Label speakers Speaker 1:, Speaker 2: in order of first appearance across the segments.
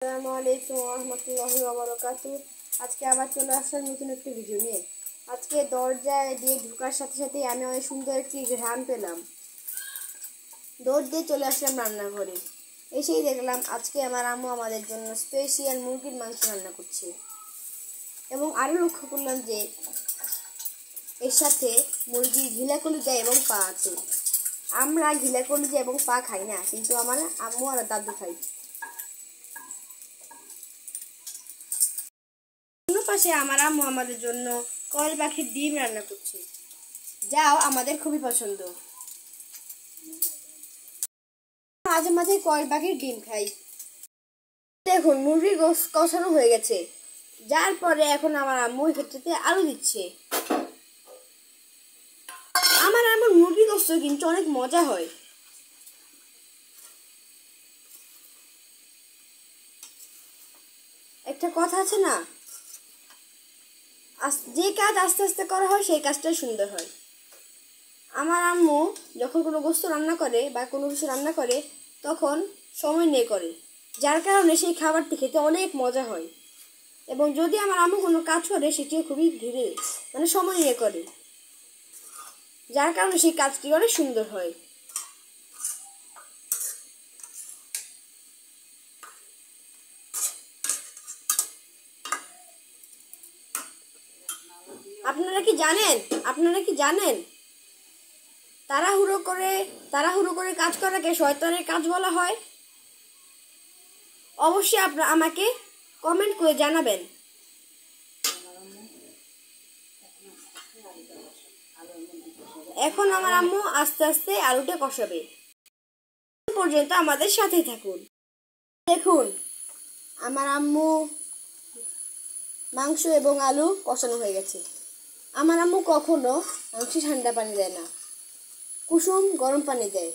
Speaker 1: আসসালামু আলাইকুম ওয়া রাহমাতুল্লাহি ওয়া বারাকাতুহু। আজকে আবার চলে আসলাম নতুন একটি ভিডিও নিয়ে। আজকে দরজায় দিয়ে ঢোকার সাথে সাথে আমি অনেক সুন্দর একটি ঘ্রাণ পেলাম। দৌড় দিয়ে চলে আসলাম রান্নাঘরে। এসেই দেখলাম আজকে আমার আম্মু আমাদের জন্য স্পেশাল মুরগির মাংস রান্না করছে। এবং আরও লক্ষ্য করলাম যে এর সাথে মুরগির ঘিলা কলিজা এবং পা আছে। আমরা ঘিলা কলিজা এবং পা খাই না, কিন্তু আমার আম্মু আর দাদু খাই। অন্য পাশে আমার আম্মু আমাদের জন্য কয়েল পাখির ডিম রান্না করছে, যাও আমাদের খুবই পছন্দ। মাঝে মাঝে কয়েল পাখির ডিম খাই। দেখুন মুরগির গোশত কষানো হয়ে গেছে, যার পরে এখন আমার আম্মু ক্ষেত্রে আলু দিচ্ছে। আমার আম্মুর মুরগির গোশত কিন্তু অনেক মজা হয়। একটা কথা আছে না, যে কাজ আস্তে আস্তে করা হয় সেই কাজটাই সুন্দর হয়। আমার আম্মু যখন কোনো বস্তু রান্না করে বা কোনো কিছু রান্না করে তখন সময় নিয়ে করে, যার কারণে সেই খাবারটি খেতে অনেক মজা হয়। এবং যদি আমার আম্মু কোনো কাজ করে সেটিও খুবই ধীরে সময় নিয়ে করে, যার কারণে সেই কাজটি অনেক সুন্দর হয়। আপনারা কি জানেন তাড়াহুড়ো করে কাজ করাকে শয়তানের কাজ বলা হয়? অবশ্যই আপনারা আমাকে কমেন্ট করে জানাবেন। এখন আমার আম্মু আস্তে আস্তে আলুটা কষাবে, পর্যন্ত আমাদের সাথেই থাকুন। দেখুন আমার আম্মু মাংস এবং আলু কষানো হয়ে গেছে। আমার আম্মু কখনো মাংসে ঠান্ডা পানি দেয় না, কুসুম গরম পানি দেয়।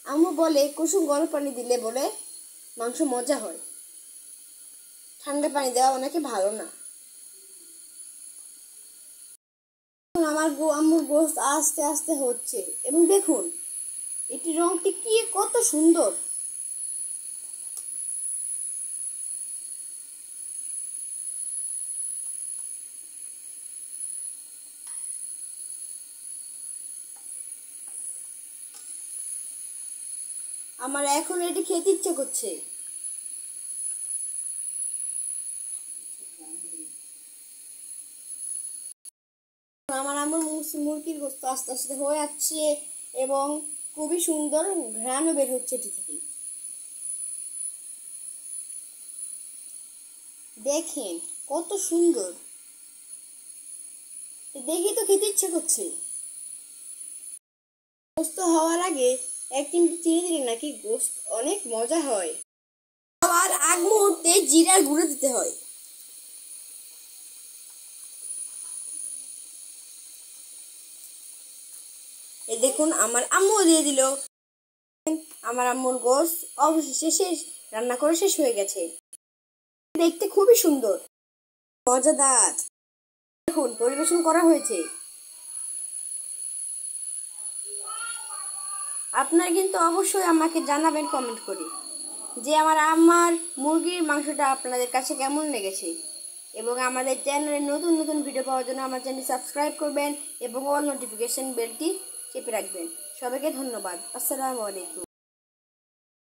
Speaker 1: আম্মু বলে কুসুম গরম পানি দিলে বলে মাংস মজা হয়, ঠান্ডা পানি দেওয়া অনেকে ভালো না। আমার আম্মুর গোশত আস্তে আস্তে হচ্ছে এবং দেখুন এটি রংটি কি কত সুন্দর। আমার এখন এটি খেতে ইচ্ছে করছে। আমার আম্মুর মুরগির গোশত আস্তে আস্তে হয়ে যাচ্ছে এবং খুবই সুন্দর ঘ্রাণও বের হচ্ছে এটি থেকে। দেখেন কত সুন্দর, দেখি তো খেতে ইচ্ছে করছে। গোশত হওয়ার আগে এক চিমটি চিনি দিলে নাকি গোশত অনেক মজা হয়। আবার আগ মুহূর্তে জিরার গুঁড়ো দিতে হয়। এই দেখুন আমার আম্মু দিয়ে দিল। আমার আম্মুর গোশত অবশেষে রান্না করে শেষ হয়ে গেছে। দেখতে খুবই সুন্দর, মজাদার। দেখুন পরিবেশন করা হয়েছে। আপনারা কিন্তু অবশ্যই আমাকে জানাবেন কমেন্ট করে যে আমার মুরগির মাংসটা আপনাদের কাছে কেমন লেগেছে। এবং আমাদের চ্যানেলে নতুন নতুন ভিডিও পাওয়ার জন্য আমার চ্যানেলটি সাবস্ক্রাইব করবেন এবং অল নোটিফিকেশন বেলটি চেপে রাখবেন। সবাইকে ধন্যবাদ। আসসালামু আলাইকুম।